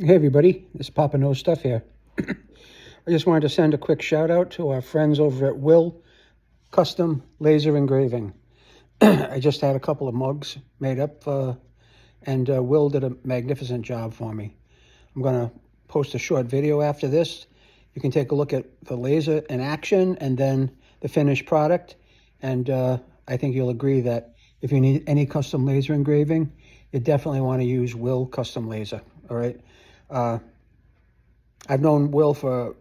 Hey everybody, this is Papa Knows Stuff here. I just wanted to send a quick shout out to our friends over at Will Custom Laser Engraving. I just had a couple of mugs made up and Will did a magnificent job for me. I'm going to post a short video after this. You can take a look at the laser in action and then the finished product. And I think you'll agree that if you need any custom laser engraving, you definitely want to use Will Custom Laser, all right? I've known Will for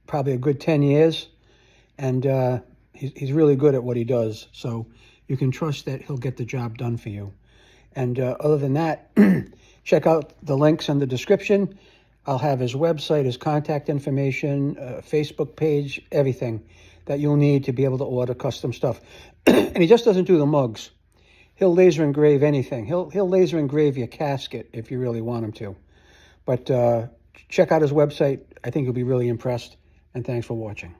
probably a good 10 years, and he's really good at what he does. So you can trust that he'll get the job done for you. And other than that, check out the links in the description. I'll have his website, his contact information, Facebook page, everything that you'll need to be able to order custom stuff. And he just doesn't do the mugs. He'll laser engrave anything. He'll laser engrave your casket if you really want him to. But check out his website. I think you'll be really impressed. And thanks for watching.